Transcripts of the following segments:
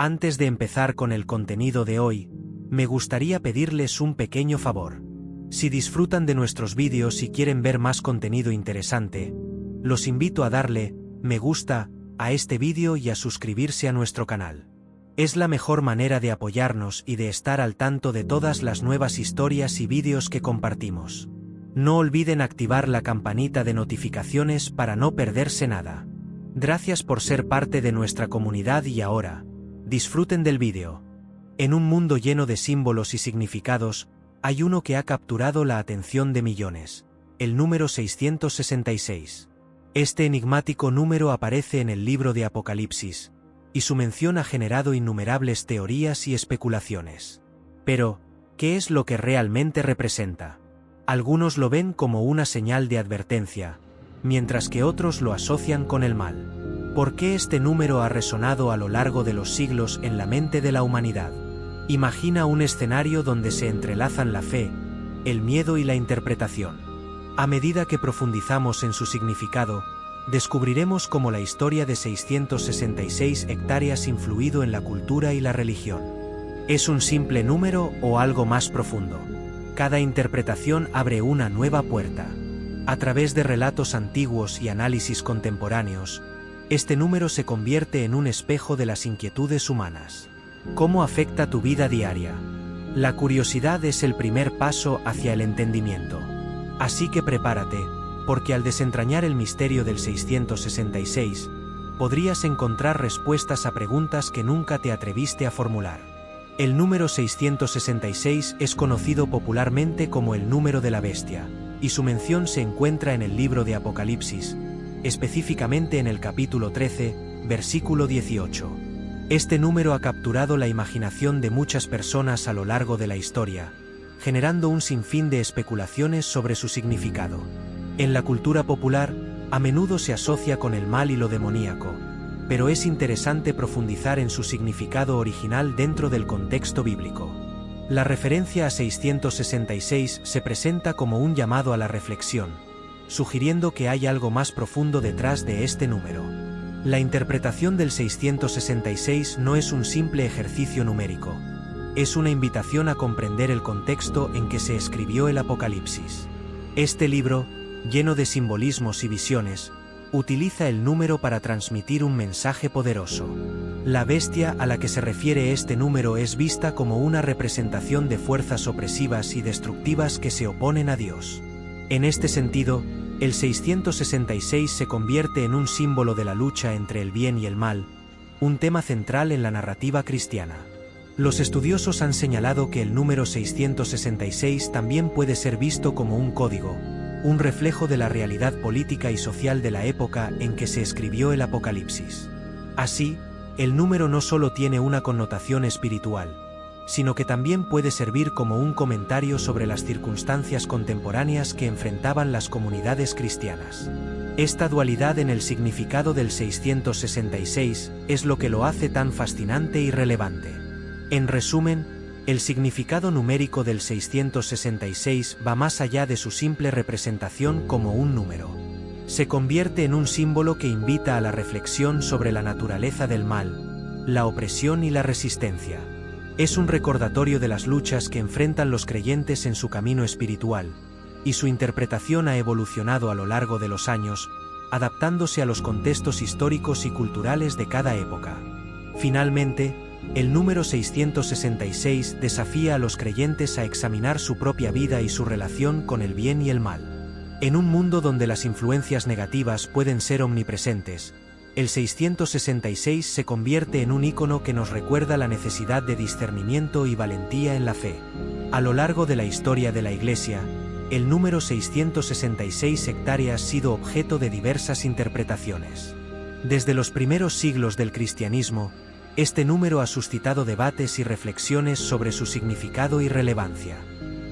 Antes de empezar con el contenido de hoy, me gustaría pedirles un pequeño favor. Si disfrutan de nuestros vídeos y quieren ver más contenido interesante, los invito a darle me gusta a este vídeo y a suscribirse a nuestro canal. Es la mejor manera de apoyarnos y de estar al tanto de todas las nuevas historias y vídeos que compartimos. No olviden activar la campanita de notificaciones para no perderse nada. Gracias por ser parte de nuestra comunidad y ahora, disfruten del vídeo. En un mundo lleno de símbolos y significados, hay uno que ha capturado la atención de millones, el número 666. Este enigmático número aparece en el libro de Apocalipsis, y su mención ha generado innumerables teorías y especulaciones. Pero, ¿qué es lo que realmente representa? Algunos lo ven como una señal de advertencia, mientras que otros lo asocian con el mal. ¿Por qué este número ha resonado a lo largo de los siglos en la mente de la humanidad? Imagina un escenario donde se entrelazan la fe, el miedo y la interpretación. A medida que profundizamos en su significado, descubriremos cómo la historia de 666 hectáreas ha influido en la cultura y la religión. ¿Es un simple número o algo más profundo? Cada interpretación abre una nueva puerta. A través de relatos antiguos y análisis contemporáneos, este número se convierte en un espejo de las inquietudes humanas. ¿Cómo afecta tu vida diaria? La curiosidad es el primer paso hacia el entendimiento. Así que prepárate, porque al desentrañar el misterio del 666, podrías encontrar respuestas a preguntas que nunca te atreviste a formular. El número 666 es conocido popularmente como el número de la bestia, y su mención se encuentra en el libro de Apocalipsis, específicamente en el capítulo 13, versículo 18. Este número ha capturado la imaginación de muchas personas a lo largo de la historia, generando un sinfín de especulaciones sobre su significado. En la cultura popular, a menudo se asocia con el mal y lo demoníaco, pero es interesante profundizar en su significado original dentro del contexto bíblico. La referencia a 666 se presenta como un llamado a la reflexión, sugiriendo que hay algo más profundo detrás de este número. La interpretación del 666 no es un simple ejercicio numérico, es una invitación a comprender el contexto en que se escribió el Apocalipsis. Este libro, lleno de simbolismos y visiones, utiliza el número para transmitir un mensaje poderoso. La bestia a la que se refiere este número es vista como una representación de fuerzas opresivas y destructivas que se oponen a Dios. En este sentido, el 666 se convierte en un símbolo de la lucha entre el bien y el mal, un tema central en la narrativa cristiana. Los estudiosos han señalado que el número 666 también puede ser visto como un código, un reflejo de la realidad política y social de la época en que se escribió el Apocalipsis. Así, el número no solo tiene una connotación espiritual, sino que también puede servir como un comentario sobre las circunstancias contemporáneas que enfrentaban las comunidades cristianas. Esta dualidad en el significado del 666 es lo que lo hace tan fascinante y relevante. En resumen, el significado numérico del 666 va más allá de su simple representación como un número. Se convierte en un símbolo que invita a la reflexión sobre la naturaleza del mal, la opresión y la resistencia. Es un recordatorio de las luchas que enfrentan los creyentes en su camino espiritual, y su interpretación ha evolucionado a lo largo de los años, adaptándose a los contextos históricos y culturales de cada época. Finalmente, el número 666 desafía a los creyentes a examinar su propia vida y su relación con el bien y el mal. En un mundo donde las influencias negativas pueden ser omnipresentes, el 666 se convierte en un ícono que nos recuerda la necesidad de discernimiento y valentía en la fe. A lo largo de la historia de la Iglesia, el número 666 hectáreas ha sido objeto de diversas interpretaciones. Desde los primeros siglos del cristianismo, este número ha suscitado debates y reflexiones sobre su significado y relevancia.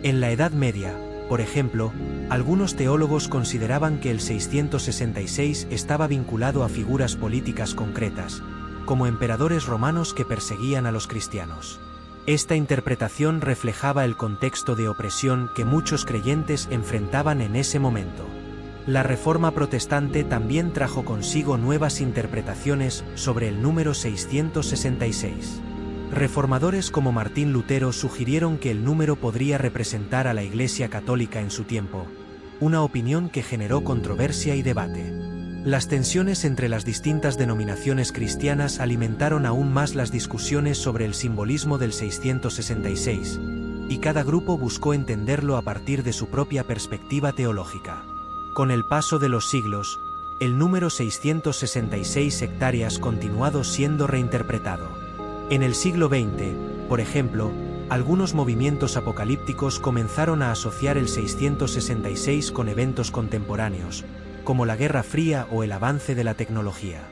En la Edad Media, por ejemplo, algunos teólogos consideraban que el 666 estaba vinculado a figuras políticas concretas, como emperadores romanos que perseguían a los cristianos. Esta interpretación reflejaba el contexto de opresión que muchos creyentes enfrentaban en ese momento. La Reforma Protestante también trajo consigo nuevas interpretaciones sobre el número 666. Reformadores como Martín Lutero sugirieron que el número podría representar a la Iglesia Católica en su tiempo, una opinión que generó controversia y debate. Las tensiones entre las distintas denominaciones cristianas alimentaron aún más las discusiones sobre el simbolismo del 666, y cada grupo buscó entenderlo a partir de su propia perspectiva teológica. Con el paso de los siglos, el número 666 hectáreas continuado siendo reinterpretado. En el siglo XX, por ejemplo, algunos movimientos apocalípticos comenzaron a asociar el 666 con eventos contemporáneos, como la Guerra Fría o el avance de la tecnología.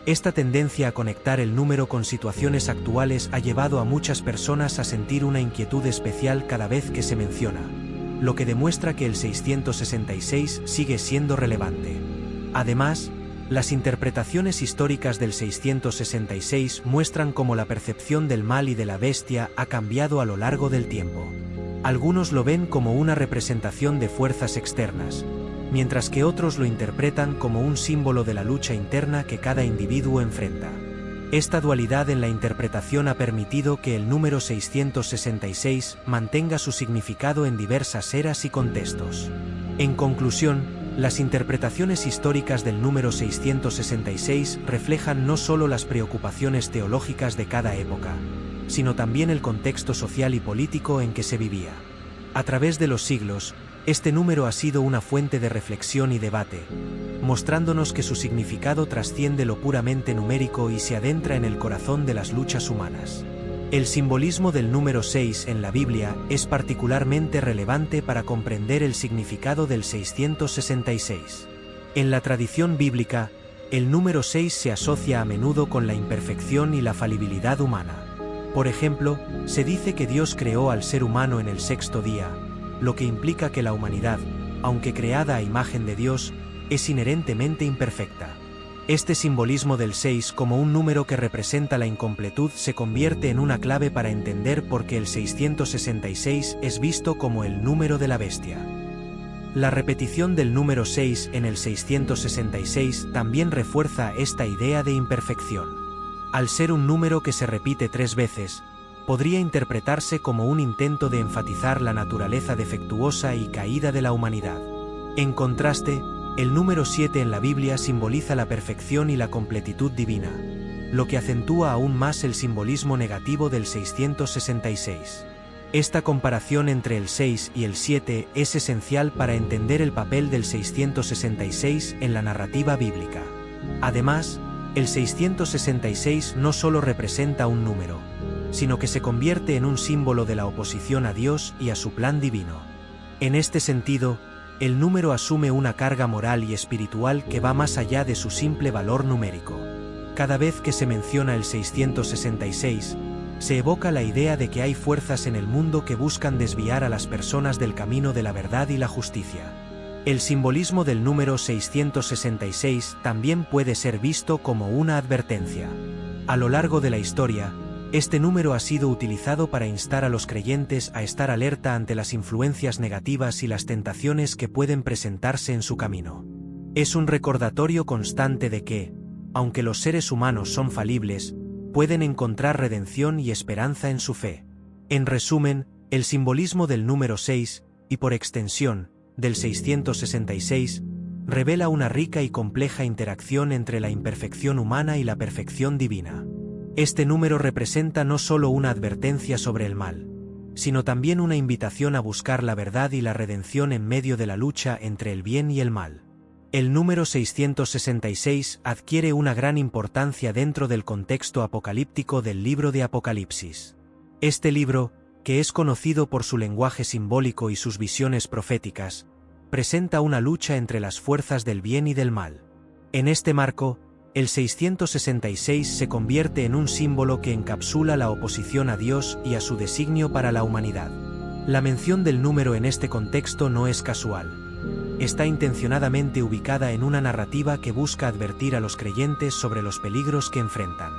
Esta tendencia a conectar el número con situaciones actuales ha llevado a muchas personas a sentir una inquietud especial cada vez que se menciona, lo que demuestra que el 666 sigue siendo relevante. Además, las interpretaciones históricas del 666 muestran cómo la percepción del mal y de la bestia ha cambiado a lo largo del tiempo. Algunos lo ven como una representación de fuerzas externas, mientras que otros lo interpretan como un símbolo de la lucha interna que cada individuo enfrenta. Esta dualidad en la interpretación ha permitido que el número 666 mantenga su significado en diversas eras y contextos. En conclusión, las interpretaciones históricas del número 666 reflejan no solo las preocupaciones teológicas de cada época, sino también el contexto social y político en que se vivía. A través de los siglos, este número ha sido una fuente de reflexión y debate, mostrándonos que su significado trasciende lo puramente numérico y se adentra en el corazón de las luchas humanas. El simbolismo del número 6 en la Biblia es particularmente relevante para comprender el significado del 666. En la tradición bíblica, el número 6 se asocia a menudo con la imperfección y la falibilidad humana. Por ejemplo, se dice que Dios creó al ser humano en el sexto día, lo que implica que la humanidad, aunque creada a imagen de Dios, es inherentemente imperfecta. Este simbolismo del 6 como un número que representa la incompletud se convierte en una clave para entender por qué el 666 es visto como el número de la bestia. La repetición del número 6 en el 666 también refuerza esta idea de imperfección. Al ser un número que se repite 3 veces, podría interpretarse como un intento de enfatizar la naturaleza defectuosa y caída de la humanidad. En contraste, el número 7 en la Biblia simboliza la perfección y la completitud divina, lo que acentúa aún más el simbolismo negativo del 666. Esta comparación entre el 6 y el 7 es esencial para entender el papel del 666 en la narrativa bíblica. Además, el 666 no solo representa un número, sino que se convierte en un símbolo de la oposición a Dios y a su plan divino. En este sentido, el número asume una carga moral y espiritual que va más allá de su simple valor numérico. Cada vez que se menciona el 666, se evoca la idea de que hay fuerzas en el mundo que buscan desviar a las personas del camino de la verdad y la justicia. El simbolismo del número 666 también puede ser visto como una advertencia. A lo largo de la historia, este número ha sido utilizado para instar a los creyentes a estar alerta ante las influencias negativas y las tentaciones que pueden presentarse en su camino. Es un recordatorio constante de que, aunque los seres humanos son falibles, pueden encontrar redención y esperanza en su fe. En resumen, el simbolismo del número 6, y por extensión, del 666, revela una rica y compleja interacción entre la imperfección humana y la perfección divina. Este número representa no solo una advertencia sobre el mal, sino también una invitación a buscar la verdad y la redención en medio de la lucha entre el bien y el mal. El número 666 adquiere una gran importancia dentro del contexto apocalíptico del libro de Apocalipsis. Este libro, que es conocido por su lenguaje simbólico y sus visiones proféticas, presenta una lucha entre las fuerzas del bien y del mal. En este marco, el 666 se convierte en un símbolo que encapsula la oposición a Dios y a su designio para la humanidad. La mención del número en este contexto no es casual. Está intencionadamente ubicada en una narrativa que busca advertir a los creyentes sobre los peligros que enfrentan.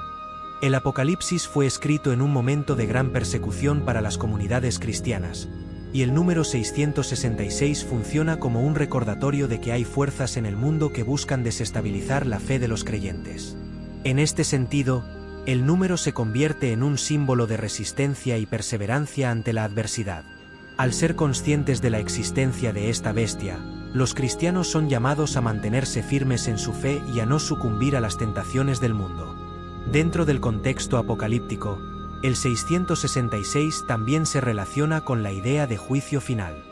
El Apocalipsis fue escrito en un momento de gran persecución para las comunidades cristianas, y el número 666 funciona como un recordatorio de que hay fuerzas en el mundo que buscan desestabilizar la fe de los creyentes. En este sentido, el número se convierte en un símbolo de resistencia y perseverancia ante la adversidad. Al ser conscientes de la existencia de esta bestia, los cristianos son llamados a mantenerse firmes en su fe y a no sucumbir a las tentaciones del mundo. Dentro del contexto apocalíptico, el 666 también se relaciona con la idea de juicio final.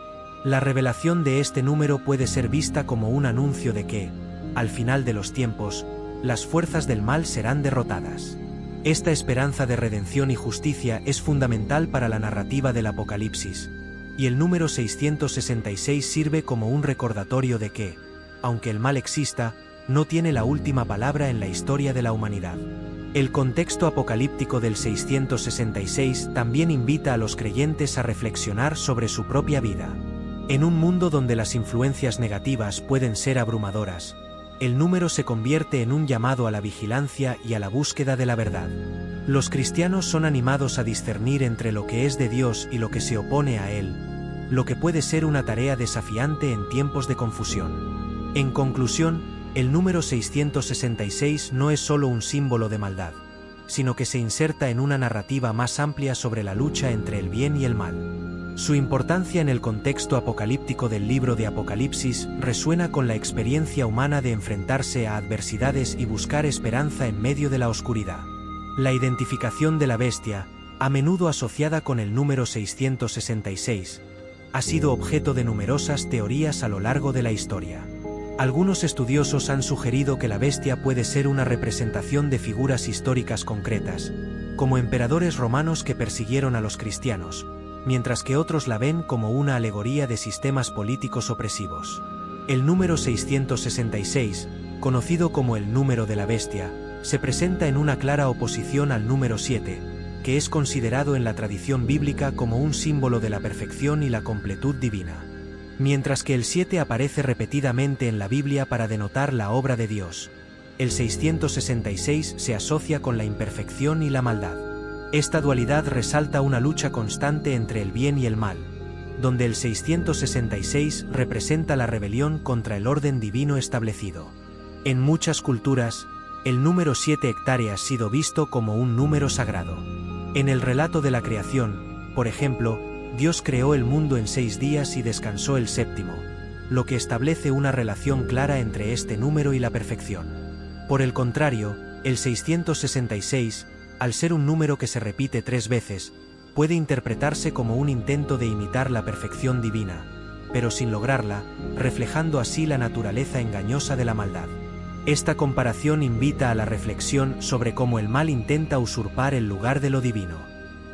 La revelación de este número puede ser vista como un anuncio de que, al final de los tiempos, las fuerzas del mal serán derrotadas. Esta esperanza de redención y justicia es fundamental para la narrativa del Apocalipsis, y el número 666 sirve como un recordatorio de que, aunque el mal exista, no tiene la última palabra en la historia de la humanidad. El contexto apocalíptico del 666 también invita a los creyentes a reflexionar sobre su propia vida. En un mundo donde las influencias negativas pueden ser abrumadoras, el número se convierte en un llamado a la vigilancia y a la búsqueda de la verdad. Los cristianos son animados a discernir entre lo que es de Dios y lo que se opone a Él, lo que puede ser una tarea desafiante en tiempos de confusión. En conclusión, el número 666 no es solo un símbolo de maldad, sino que se inserta en una narrativa más amplia sobre la lucha entre el bien y el mal. Su importancia en el contexto apocalíptico del libro de Apocalipsis resuena con la experiencia humana de enfrentarse a adversidades y buscar esperanza en medio de la oscuridad. La identificación de la bestia, a menudo asociada con el número 666, ha sido objeto de numerosas teorías a lo largo de la historia. Algunos estudiosos han sugerido que la bestia puede ser una representación de figuras históricas concretas, como emperadores romanos que persiguieron a los cristianos, mientras que otros la ven como una alegoría de sistemas políticos opresivos. El número 666, conocido como el número de la bestia, se presenta en una clara oposición al número 7, que es considerado en la tradición bíblica como un símbolo de la perfección y la completud divina. Mientras que el 7 aparece repetidamente en la Biblia para denotar la obra de Dios, el 666 se asocia con la imperfección y la maldad. Esta dualidad resalta una lucha constante entre el bien y el mal, donde el 666 representa la rebelión contra el orden divino establecido. En muchas culturas, el número 7 hectáreas ha sido visto como un número sagrado. En el relato de la creación, por ejemplo, Dios creó el mundo en 6 días y descansó el séptimo, lo que establece una relación clara entre este número y la perfección. Por el contrario, el 666, al ser un número que se repite 3 veces, puede interpretarse como un intento de imitar la perfección divina, pero sin lograrla, reflejando así la naturaleza engañosa de la maldad. Esta comparación invita a la reflexión sobre cómo el mal intenta usurpar el lugar de lo divino.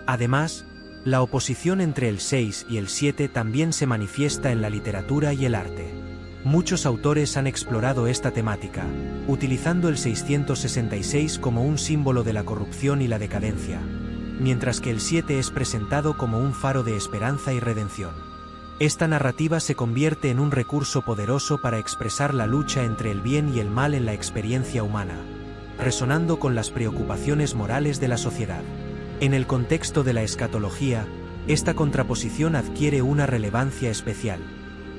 Además, la oposición entre el 6 y el 7 también se manifiesta en la literatura y el arte. Muchos autores han explorado esta temática, utilizando el 666 como un símbolo de la corrupción y la decadencia, mientras que el 7 es presentado como un faro de esperanza y redención. Esta narrativa se convierte en un recurso poderoso para expresar la lucha entre el bien y el mal en la experiencia humana, resonando con las preocupaciones morales de la sociedad. En el contexto de la escatología, esta contraposición adquiere una relevancia especial,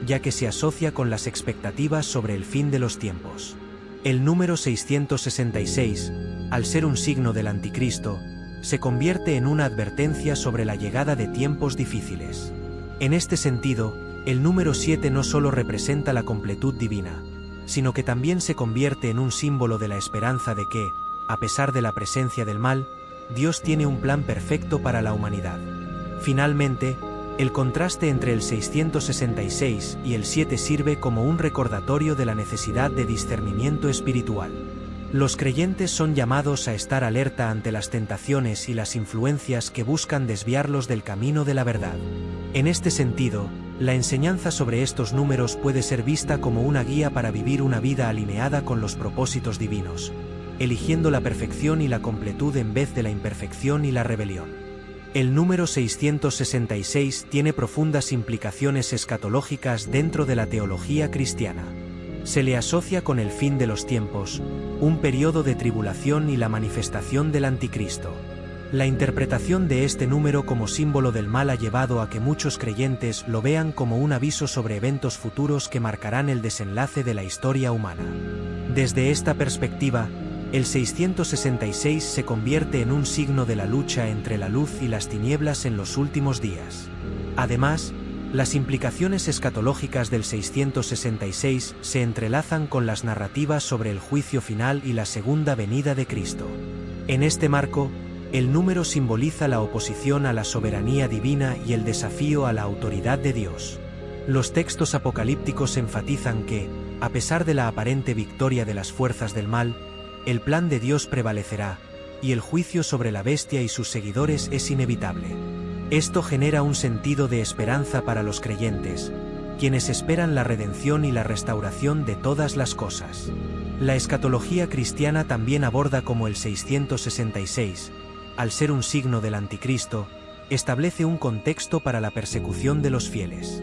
ya que se asocia con las expectativas sobre el fin de los tiempos. El número 666, al ser un signo del anticristo, se convierte en una advertencia sobre la llegada de tiempos difíciles. En este sentido, el número 7 no solo representa la completud divina, sino que también se convierte en un símbolo de la esperanza de que, a pesar de la presencia del mal, Dios tiene un plan perfecto para la humanidad. Finalmente, el contraste entre el 666 y el 7 sirve como un recordatorio de la necesidad de discernimiento espiritual. Los creyentes son llamados a estar alerta ante las tentaciones y las influencias que buscan desviarlos del camino de la verdad. En este sentido, la enseñanza sobre estos números puede ser vista como una guía para vivir una vida alineada con los propósitos divinos, eligiendo la perfección y la completud en vez de la imperfección y la rebelión. El número 666 tiene profundas implicaciones escatológicas dentro de la teología cristiana. Se le asocia con el fin de los tiempos, un periodo de tribulación y la manifestación del anticristo. La interpretación de este número como símbolo del mal ha llevado a que muchos creyentes lo vean como un aviso sobre eventos futuros que marcarán el desenlace de la historia humana. Desde esta perspectiva, el 666 se convierte en un signo de la lucha entre la luz y las tinieblas en los últimos días. Además, las implicaciones escatológicas del 666 se entrelazan con las narrativas sobre el juicio final y la segunda venida de Cristo. En este marco, el número simboliza la oposición a la soberanía divina y el desafío a la autoridad de Dios. Los textos apocalípticos enfatizan que, a pesar de la aparente victoria de las fuerzas del mal, el plan de Dios prevalecerá, y el juicio sobre la bestia y sus seguidores es inevitable. Esto genera un sentido de esperanza para los creyentes, quienes esperan la redención y la restauración de todas las cosas. La escatología cristiana también aborda cómo el 666, al ser un signo del anticristo, establece un contexto para la persecución de los fieles.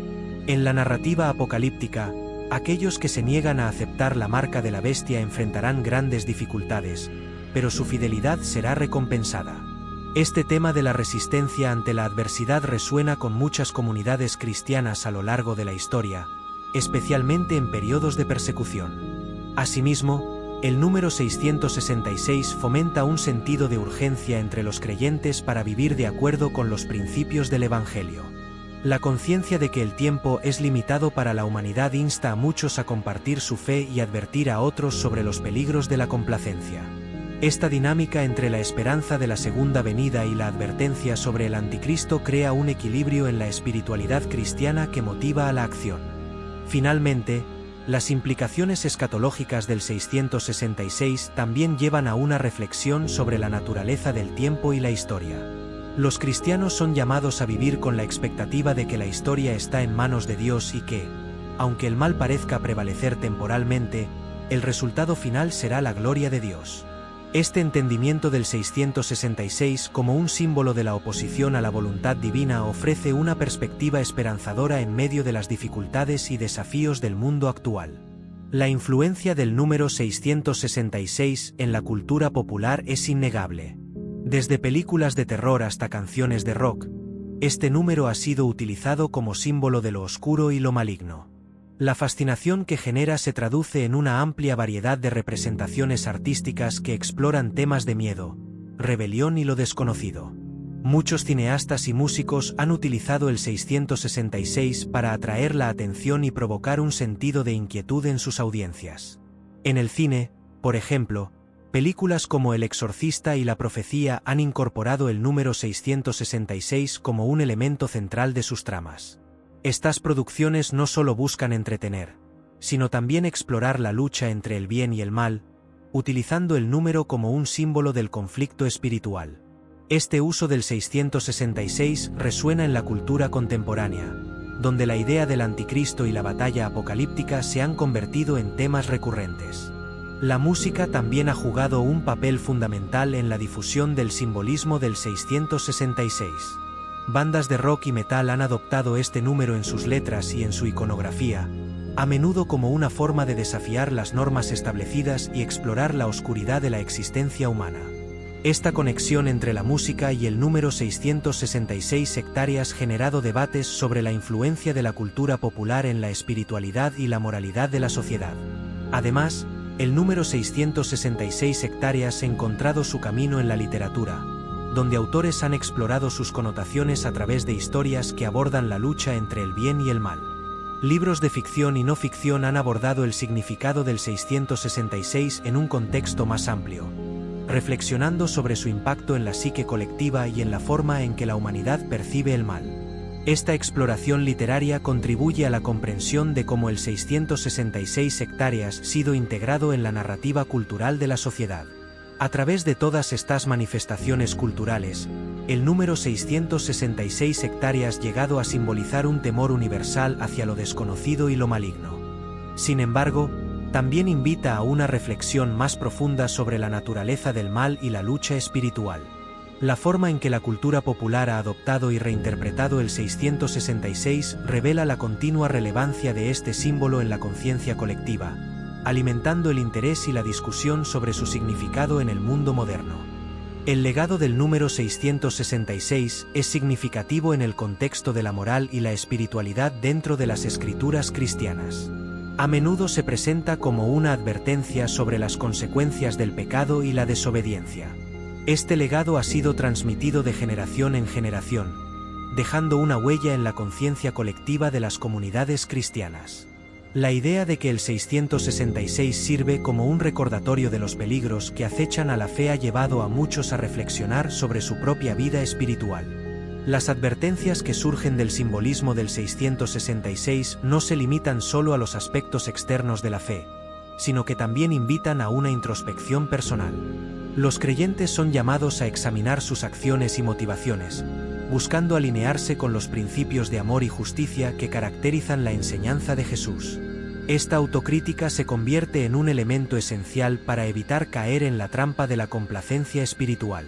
En la narrativa apocalíptica, aquellos que se niegan a aceptar la marca de la bestia enfrentarán grandes dificultades, pero su fidelidad será recompensada. Este tema de la resistencia ante la adversidad resuena con muchas comunidades cristianas a lo largo de la historia, especialmente en periodos de persecución. Asimismo, el número 666 fomenta un sentido de urgencia entre los creyentes para vivir de acuerdo con los principios del Evangelio. La conciencia de que el tiempo es limitado para la humanidad insta a muchos a compartir su fe y advertir a otros sobre los peligros de la complacencia. Esta dinámica entre la esperanza de la segunda venida y la advertencia sobre el anticristo crea un equilibrio en la espiritualidad cristiana que motiva a la acción. Finalmente, las implicaciones escatológicas del 666 también llevan a una reflexión sobre la naturaleza del tiempo y la historia. Los cristianos son llamados a vivir con la expectativa de que la historia está en manos de Dios y que, aunque el mal parezca prevalecer temporalmente, el resultado final será la gloria de Dios. Este entendimiento del 666 como un símbolo de la oposición a la voluntad divina ofrece una perspectiva esperanzadora en medio de las dificultades y desafíos del mundo actual. La influencia del número 666 en la cultura popular es innegable. Desde películas de terror hasta canciones de rock, este número ha sido utilizado como símbolo de lo oscuro y lo maligno. La fascinación que genera se traduce en una amplia variedad de representaciones artísticas que exploran temas de miedo, rebelión y lo desconocido. Muchos cineastas y músicos han utilizado el 666 para atraer la atención y provocar un sentido de inquietud en sus audiencias. En el cine, por ejemplo, películas como El Exorcista y La Profecía han incorporado el número 666 como un elemento central de sus tramas. Estas producciones no solo buscan entretener, sino también explorar la lucha entre el bien y el mal, utilizando el número como un símbolo del conflicto espiritual. Este uso del 666 resuena en la cultura contemporánea, donde la idea del anticristo y la batalla apocalíptica se han convertido en temas recurrentes. La música también ha jugado un papel fundamental en la difusión del simbolismo del 666. Bandas de rock y metal han adoptado este número en sus letras y en su iconografía, a menudo como una forma de desafiar las normas establecidas y explorar la oscuridad de la existencia humana. Esta conexión entre la música y el número 666 hectáreas ha generado debates sobre la influencia de la cultura popular en la espiritualidad y la moralidad de la sociedad. Además, el número 666 hectáreas ha encontrado su camino en la literatura, donde autores han explorado sus connotaciones a través de historias que abordan la lucha entre el bien y el mal. Libros de ficción y no ficción han abordado el significado del 666 en un contexto más amplio, reflexionando sobre su impacto en la psique colectiva y en la forma en que la humanidad percibe el mal. Esta exploración literaria contribuye a la comprensión de cómo el 666 hectáreas ha sido integrado en la narrativa cultural de la sociedad. A través de todas estas manifestaciones culturales, el número 666 hectáreas ha llegado a simbolizar un temor universal hacia lo desconocido y lo maligno. Sin embargo, también invita a una reflexión más profunda sobre la naturaleza del mal y la lucha espiritual. La forma en que la cultura popular ha adoptado y reinterpretado el 666 revela la continua relevancia de este símbolo en la conciencia colectiva, alimentando el interés y la discusión sobre su significado en el mundo moderno. El legado del número 666 es significativo en el contexto de la moral y la espiritualidad dentro de las escrituras cristianas. A menudo se presenta como una advertencia sobre las consecuencias del pecado y la desobediencia. Este legado ha sido transmitido de generación en generación, dejando una huella en la conciencia colectiva de las comunidades cristianas. La idea de que el 666 sirve como un recordatorio de los peligros que acechan a la fe ha llevado a muchos a reflexionar sobre su propia vida espiritual. Las advertencias que surgen del simbolismo del 666 no se limitan solo a los aspectos externos de la fe, sino que también invitan a una introspección personal. Los creyentes son llamados a examinar sus acciones y motivaciones, buscando alinearse con los principios de amor y justicia que caracterizan la enseñanza de Jesús. Esta autocrítica se convierte en un elemento esencial para evitar caer en la trampa de la complacencia espiritual.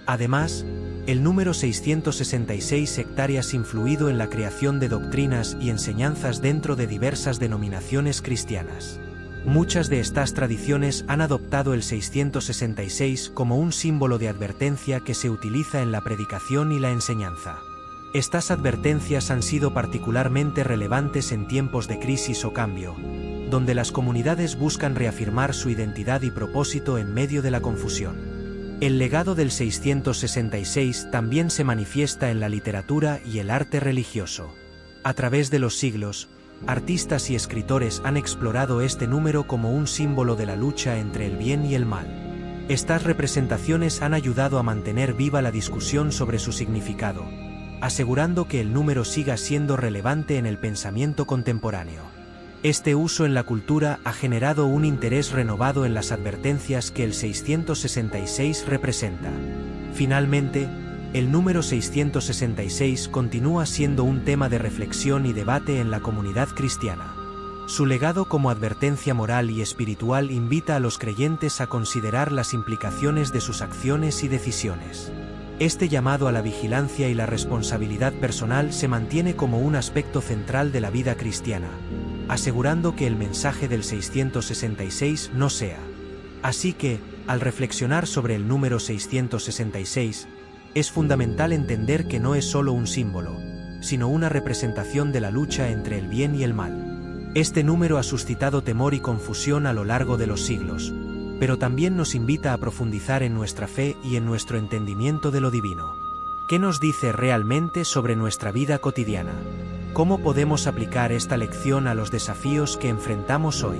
Además, el número 666 sectarias influido en la creación de doctrinas y enseñanzas dentro de diversas denominaciones cristianas. Muchas de estas tradiciones han adoptado el 666 como un símbolo de advertencia que se utiliza en la predicación y la enseñanza. Estas advertencias han sido particularmente relevantes en tiempos de crisis o cambio, donde las comunidades buscan reafirmar su identidad y propósito en medio de la confusión. El legado del 666 también se manifiesta en la literatura y el arte religioso. A través de los siglos, artistas y escritores han explorado este número como un símbolo de la lucha entre el bien y el mal. Estas representaciones han ayudado a mantener viva la discusión sobre su significado, asegurando que el número siga siendo relevante en el pensamiento contemporáneo. Este uso en la cultura ha generado un interés renovado en las advertencias que el 666 representa. Finalmente, el número 666 continúa siendo un tema de reflexión y debate en la comunidad cristiana. Su legado como advertencia moral y espiritual invita a los creyentes a considerar las implicaciones de sus acciones y decisiones. Este llamado a la vigilancia y la responsabilidad personal se mantiene como un aspecto central de la vida cristiana, asegurando que el mensaje del 666 no sea. Así que, al reflexionar sobre el número 666, es fundamental entender que no es solo un símbolo, sino una representación de la lucha entre el bien y el mal. Este número ha suscitado temor y confusión a lo largo de los siglos, pero también nos invita a profundizar en nuestra fe y en nuestro entendimiento de lo divino. ¿Qué nos dice realmente sobre nuestra vida cotidiana? ¿Cómo podemos aplicar esta lección a los desafíos que enfrentamos hoy?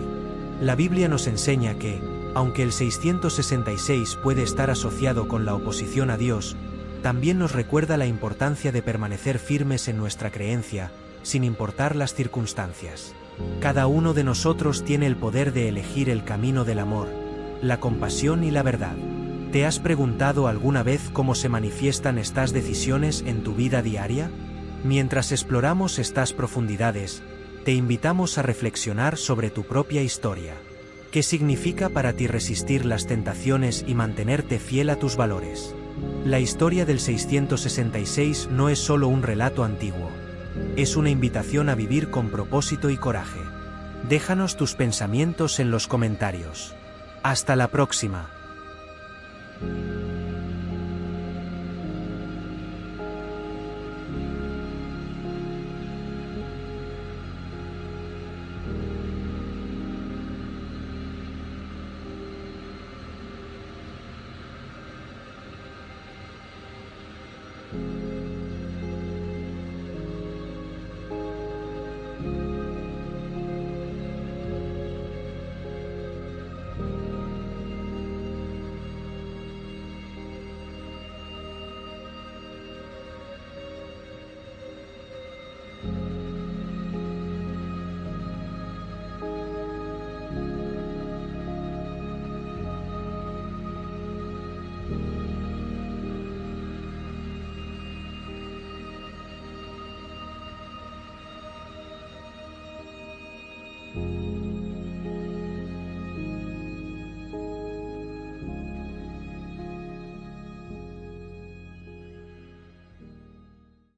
La Biblia nos enseña que, aunque el 666 puede estar asociado con la oposición a Dios, también nos recuerda la importancia de permanecer firmes en nuestra creencia, sin importar las circunstancias. Cada uno de nosotros tiene el poder de elegir el camino del amor, la compasión y la verdad. ¿Te has preguntado alguna vez cómo se manifiestan estas decisiones en tu vida diaria? Mientras exploramos estas profundidades, te invitamos a reflexionar sobre tu propia historia. ¿Qué significa para ti resistir las tentaciones y mantenerte fiel a tus valores? La historia del 666 no es solo un relato antiguo. Es una invitación a vivir con propósito y coraje. Déjanos tus pensamientos en los comentarios. Hasta la próxima.